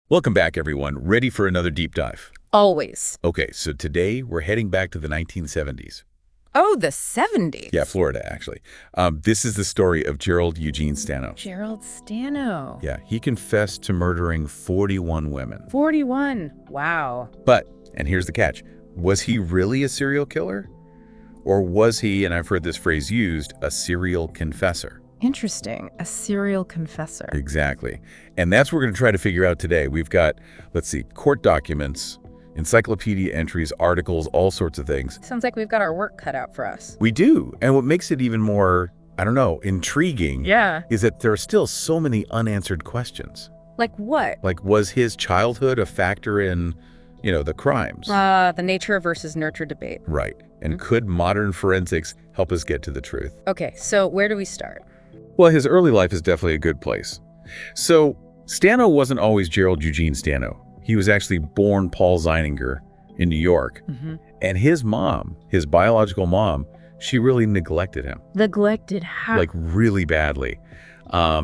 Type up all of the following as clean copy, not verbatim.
Welcome back, everyone. Ready for another deep dive? Always. Okay, so today we're heading back to the 1970s. Oh, the 70s. Yeah, Florida, actually. This is the story of Gerald Eugene Stano. Gerald Stano. Yeah, he confessed to murdering 41 women. 41. Wow. But, and here's the catch, was he really a serial killer? Or was he, and I've heard this phrase used, a serial confessor? Interesting. A serial confessor. Exactly. And that's what we're going to try to figure out today. We've got, let's see, court documents, encyclopedia entries, articles, all sorts of things. Sounds like we've got our work cut out for us. We do. And what makes it even more, intriguing is that there are still so many unanswered questions. Like what? Like, was his childhood a factor in, the crimes? The nature versus nurture debate. Right. And could modern forensics help us get to the truth? Okay, so where do we start? Well, his early life is definitely a good place. So, Stano wasn't always Gerald Eugene Stano. He was actually born Paul Zeininger in New York. And his mom, his biological mom, she really neglected him. Neglected how? Like, really badly.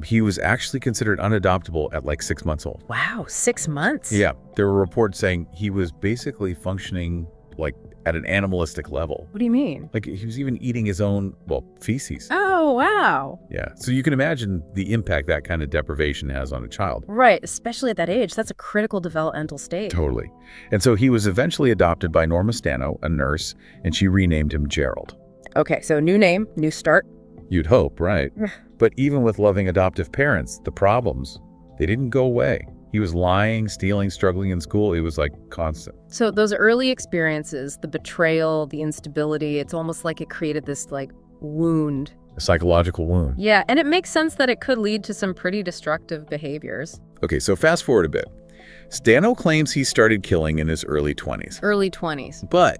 He was actually considered unadoptable at like 6 months old. Wow, 6 months? Yeah. There were reports saying he was basically functioning like at an animalistic level. What do you mean? Like he was even eating his own, feces. Oh, wow. Yeah. So you can imagine the impact that kind of deprivation has on a child. Right, especially at that age. That's a critical developmental stage. Totally. And so he was eventually adopted by Norma Stano, a nurse, and she renamed him Gerald. Okay, so new name, new start. You'd hope, right? But even with loving adoptive parents, the problems, they didn't go away. He was lying, stealing, struggling in school. It was like constant. So those early experiences, the betrayal, the instability, it's almost like it created this like wound. A psychological wound. Yeah, and it makes sense that it could lead to some pretty destructive behaviors. Okay, so fast forward a bit. Stano claims he started killing in his early 20s. Early 20s. But,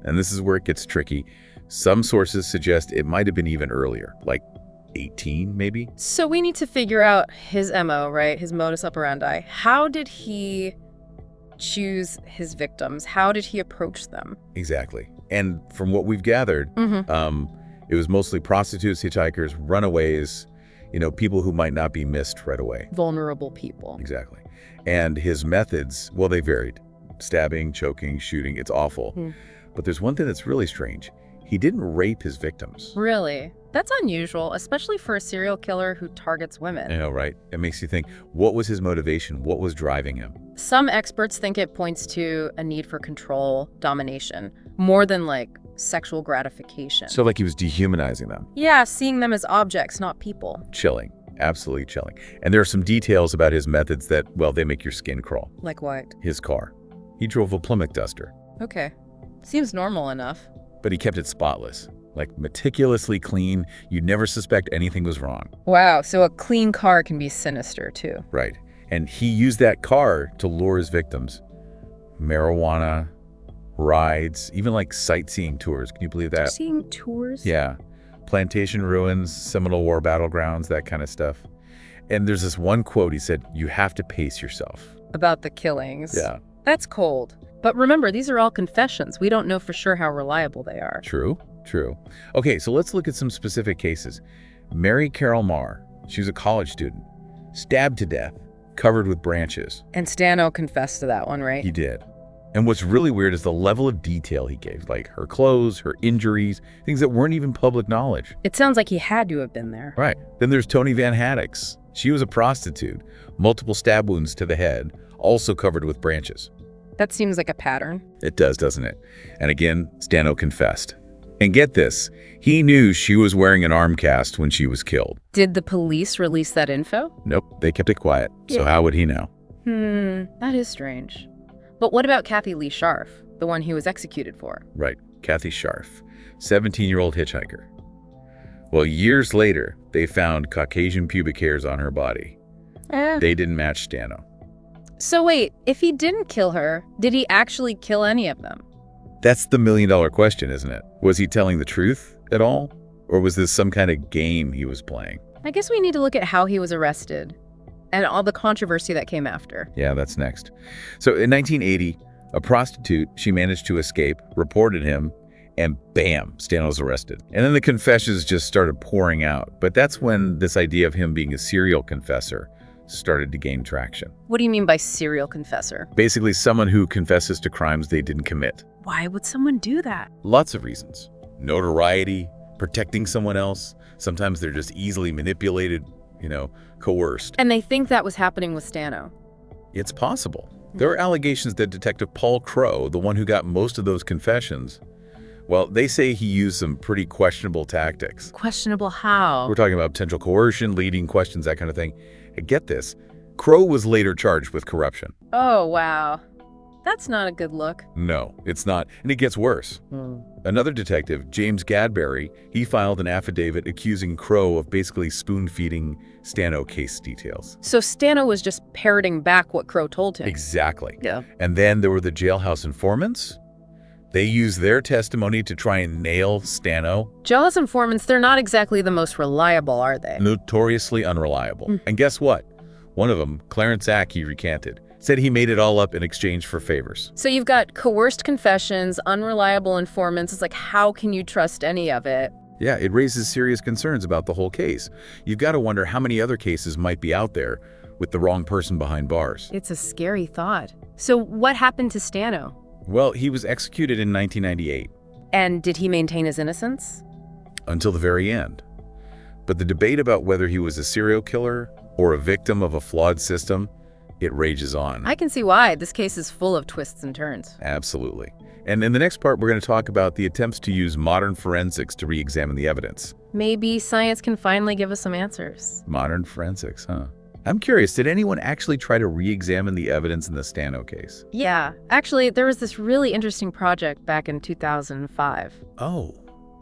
and this is where it gets tricky, some sources suggest it might have been even earlier, like 18 maybe? So we need to figure out his MO, right? His modus operandi. How did he choose his victims? How did he approach them? Exactly. And from what we've gathered, it was mostly prostitutes, hitchhikers, runaways, people who might not be missed right away. Vulnerable people. Exactly. And his methods, well, they varied. Stabbing, choking, shooting, it's awful. But there's one thing that's really strange. He didn't rape his victims. Really? That's unusual, especially for a serial killer who targets women. I know, right? It makes you think, what was his motivation? What was driving him? Some experts think it points to a need for control, domination, more than like sexual gratification. So like he was dehumanizing them. Yeah, seeing them as objects, not people. Chilling. Absolutely chilling. And there are some details about his methods that, they make your skin crawl. Like what? His car. He drove a Plymouth Duster. Okay. Seems normal enough. But he kept it spotless. Like meticulously clean. You'd never suspect anything was wrong. Wow, so a clean car can be sinister too. Right. And he used that car to lure his victims. Marijuana, rides, even like sightseeing tours. Can you believe that? Sightseeing tours? Yeah. Plantation ruins, Seminole War battlegrounds, that kind of stuff. And there's this one quote, he said, "You have to pace yourself." About the killings. Yeah. That's cold. But remember, these are all confessions. We don't know for sure how reliable they are. True. Okay, so let's look at some specific cases. Mary Carol Marr, she was a college student, stabbed to death, covered with branches. And Stano confessed to that one, right? He did. And what's really weird is the level of detail he gave, like her clothes, her injuries, things that weren't even public knowledge. It sounds like he had to have been there. Right. Then there's Toni Van Haddix. She was a prostitute, multiple stab wounds to the head, also covered with branches. That seems like a pattern. It does, doesn't it? And again, Stano confessed. And get this, he knew she was wearing an arm cast when she was killed. Did the police release that info? Nope, they kept it quiet. So how would he know? That is strange. But what about Kathy Lee Scharf, the one he was executed for? Right, Kathy Scharf, 17-year-old hitchhiker. Well, years later, they found Caucasian pubic hairs on her body. They didn't match Stano. So wait, if he didn't kill her, did he actually kill any of them? That's the million-dollar question, isn't it? Was he telling the truth at all? Or was this some kind of game he was playing? I guess we need to look at how he was arrested and all the controversy that came after. Yeah, that's next. So in 1980, a prostitute, she managed to escape, reported him, and bam, Stano's arrested. And then the confessions just started pouring out. But that's when this idea of him being a serial confessor started to gain traction. What do you mean by serial confessor? Basically, someone who confesses to crimes they didn't commit. Why would someone do that? Lots of reasons. Notoriety, protecting someone else. Sometimes they're just easily manipulated, coerced. And they think that was happening with Stano. It's possible. There are allegations that Detective Paul Crowe, the one who got most of those confessions, well, they say he used some pretty questionable tactics. Questionable how? We're talking about potential coercion, leading questions, that kind of thing. And get this, Crowe was later charged with corruption. Oh, wow. That's not a good look. No, it's not. And it gets worse. Another detective, James Gadbury, he filed an affidavit accusing Crowe of basically spoon-feeding Stano case details. So Stano was just parroting back what Crowe told him. Exactly. Yeah. And then there were the jailhouse informants. They used their testimony to try and nail Stano. Jailhouse informants, they're not exactly the most reliable, are they? Notoriously unreliable. And guess what? One of them, Clarence Ack, he recanted. Said he made it all up in exchange for favors. So you've got coerced confessions, unreliable informants. It's like, how can you trust any of it? Yeah, it raises serious concerns about the whole case. You've got to wonder how many other cases might be out there with the wrong person behind bars. It's a scary thought. So what happened to Stano? Well, he was executed in 1998. And did he maintain his innocence? Until the very end. But the debate about whether he was a serial killer or a victim of a flawed system, it rages on. I can see why. This case is full of twists and turns. Absolutely. And in the next part, we're going to talk about the attempts to use modern forensics to re-examine the evidence. Maybe science can finally give us some answers. Modern forensics, huh? I'm curious, did anyone actually try to re-examine the evidence in the Stano case? Yeah. Actually, there was this really interesting project back in 2005. Oh,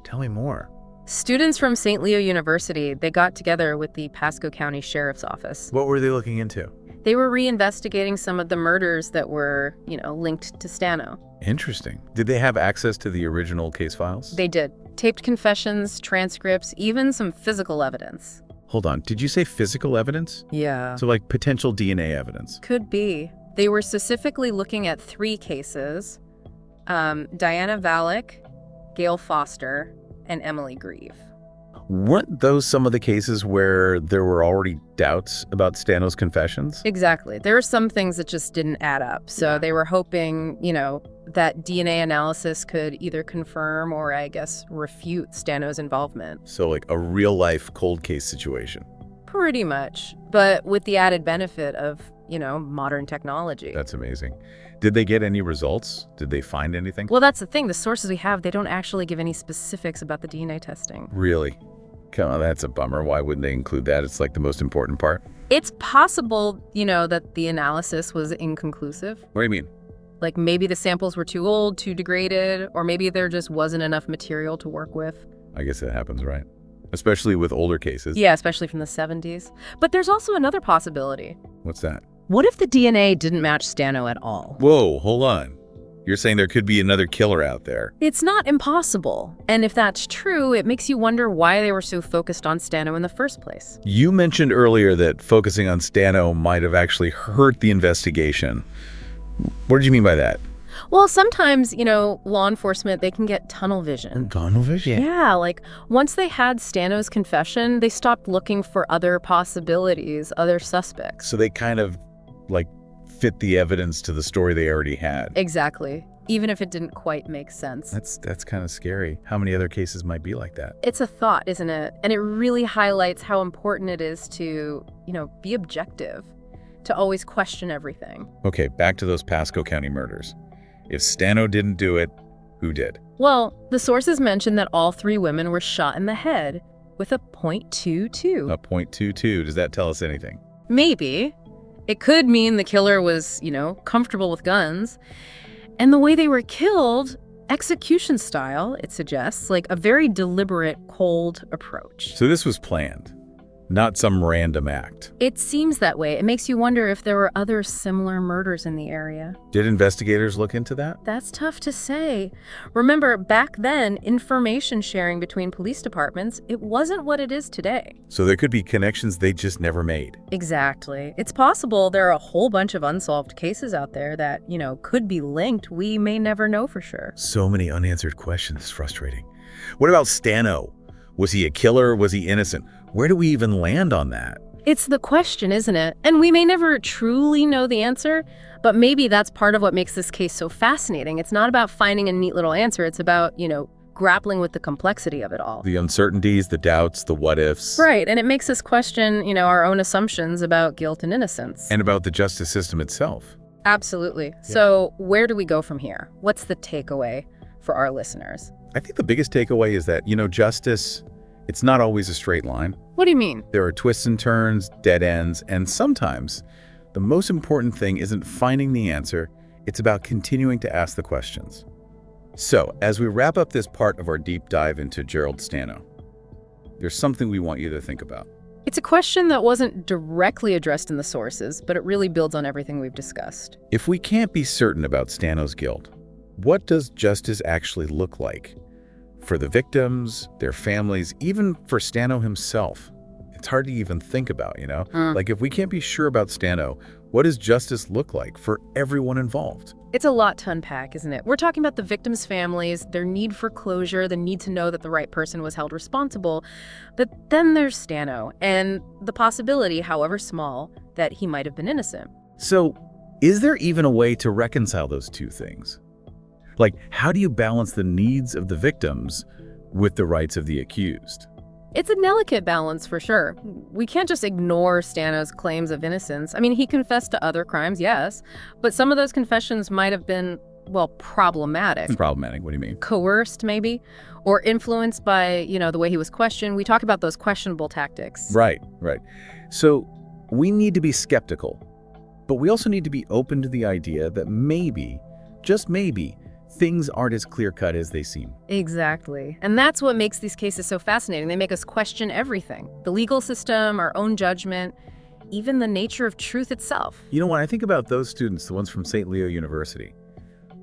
tell me more. Students from St. Leo University, they got together with the Pasco County Sheriff's Office. What were they looking into? They were reinvestigating some of the murders that were, linked to Stano. Interesting. Did they have access to the original case files? They did. Taped confessions, transcripts, even some physical evidence. Hold on, did you say physical evidence? Yeah. So like potential DNA evidence? Could be. They were specifically looking at 3 cases. Diana Valek, Gail Foster, and Emily Grieve. Weren't those some of the cases where there were already doubts about Stano's confessions? Exactly. There were some things that just didn't add up. So they were hoping, that DNA analysis could either confirm or, I guess, refute Stano's involvement. So like a real-life cold case situation. Pretty much. But with the added benefit of, modern technology. That's amazing. Did they get any results? Did they find anything? Well, that's the thing. The sources we have, they don't actually give any specifics about the DNA testing. Really? Come on, that's a bummer. Why wouldn't they include that? It's like the most important part. It's possible, that the analysis was inconclusive. What do you mean? Like maybe the samples were too old, too degraded, or maybe there just wasn't enough material to work with. I guess that happens, right? Especially with older cases. Yeah, especially from the 70s. But there's also another possibility. What's that? What if the DNA didn't match Stano at all? Whoa, hold on. You're saying there could be another killer out there. It's not impossible. And if that's true, it makes you wonder why they were so focused on Stano in the first place. You mentioned earlier that focusing on Stano might have actually hurt the investigation. What did you mean by that? Well, sometimes, law enforcement, they can get tunnel vision. Tunnel vision? Yeah, like once they had Stano's confession, they stopped looking for other possibilities, other suspects. So they kind of, fit the evidence to the story they already had. Exactly. Even if it didn't quite make sense. That's kind of scary. How many other cases might be like that? It's a thought, isn't it? And it really highlights how important it is to, be objective, to always question everything. Okay, back to those Pasco County murders. If Stano didn't do it, who did? Well, the sources mention that all 3 women were shot in the head with a .22. A .22. Does that tell us anything? Maybe. It could mean the killer was, comfortable with guns. And the way they were killed, execution style, it suggests, like a very deliberate, cold approach. So this was planned, not some random act. It seems that way. It makes you wonder if there were other similar murders in the area. Did investigators look into that? That's tough to say. Remember, back then, information sharing between police departments, it wasn't what it is today. So there could be connections they just never made. Exactly. It's possible there are a whole bunch of unsolved cases out there that, could be linked. We may never know for sure. So many unanswered questions. It's frustrating. What about Stano? Was he a killer? Was he innocent? Where do we even land on that? It's the question, isn't it? And we may never truly know the answer, but maybe that's part of what makes this case so fascinating. It's not about finding a neat little answer. It's about, grappling with the complexity of it all. The uncertainties, the doubts, the what-ifs. Right, and it makes us question, our own assumptions about guilt and innocence. And about the justice system itself. Absolutely. Yeah. So where do we go from here? What's the takeaway for our listeners? I think the biggest takeaway is that, justice, it's not always a straight line. What do you mean? There are twists and turns, dead ends, and sometimes the most important thing isn't finding the answer, it's about continuing to ask the questions. So, as we wrap up this part of our deep dive into Gerald Stano, there's something we want you to think about. It's a question that wasn't directly addressed in the sources, but it really builds on everything we've discussed. If we can't be certain about Stano's guilt, what does justice actually look like? For the victims, their families, even for Stano himself. It's hard to even think about, Like, if we can't be sure about Stano, what does justice look like for everyone involved? It's a lot to unpack, isn't it? We're talking about the victims' families, their need for closure, the need to know that the right person was held responsible. But then there's Stano, and the possibility, however small, that he might have been innocent. So, is there even a way to reconcile those two things? Like, how do you balance the needs of the victims with the rights of the accused? It's a delicate balance for sure. We can't just ignore Stano's claims of innocence. I mean, he confessed to other crimes, yes, but some of those confessions might have been, problematic. Problematic, what do you mean? Coerced, maybe, or influenced by, the way he was questioned. We talk about those questionable tactics. Right. So we need to be skeptical, but we also need to be open to the idea that maybe, just maybe, things aren't as clear-cut as they seem. Exactly. And that's what makes these cases so fascinating. They make us question everything. The legal system, our own judgment, even the nature of truth itself. When I think about those students, the ones from St. Leo University,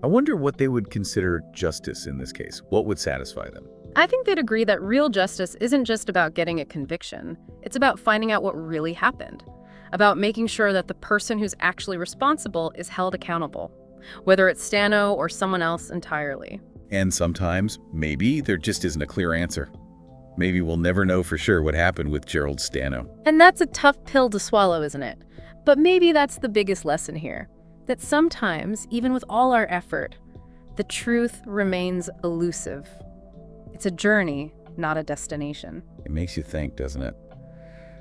I wonder what they would consider justice in this case. What would satisfy them? I think they'd agree that real justice isn't just about getting a conviction. It's about finding out what really happened, about making sure that the person who's actually responsible is held accountable, whether it's Stano or someone else entirely. And sometimes, maybe, there just isn't a clear answer. Maybe we'll never know for sure what happened with Gerald Stano. And that's a tough pill to swallow, isn't it? But maybe that's the biggest lesson here, that sometimes, even with all our effort, the truth remains elusive. It's a journey, not a destination. It makes you think, doesn't it?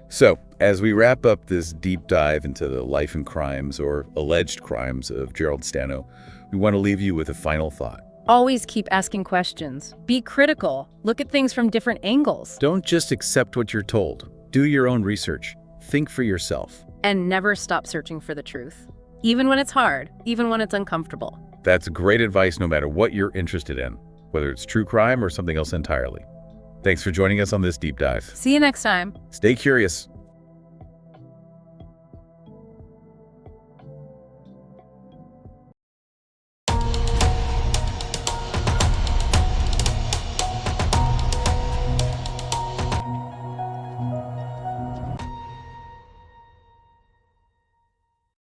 So, as we wrap up this deep dive into the life and crimes, or alleged crimes, of Gerald Stano, we want to leave you with a final thought. Always keep asking questions. Be critical. Look at things from different angles. Don't just accept what you're told. Do your own research. Think for yourself. And never stop searching for the truth. Even when it's hard, even when it's uncomfortable. That's great advice no matter what you're interested in, whether it's true crime or something else entirely. Thanks for joining us on this deep dive. See you next time. Stay curious.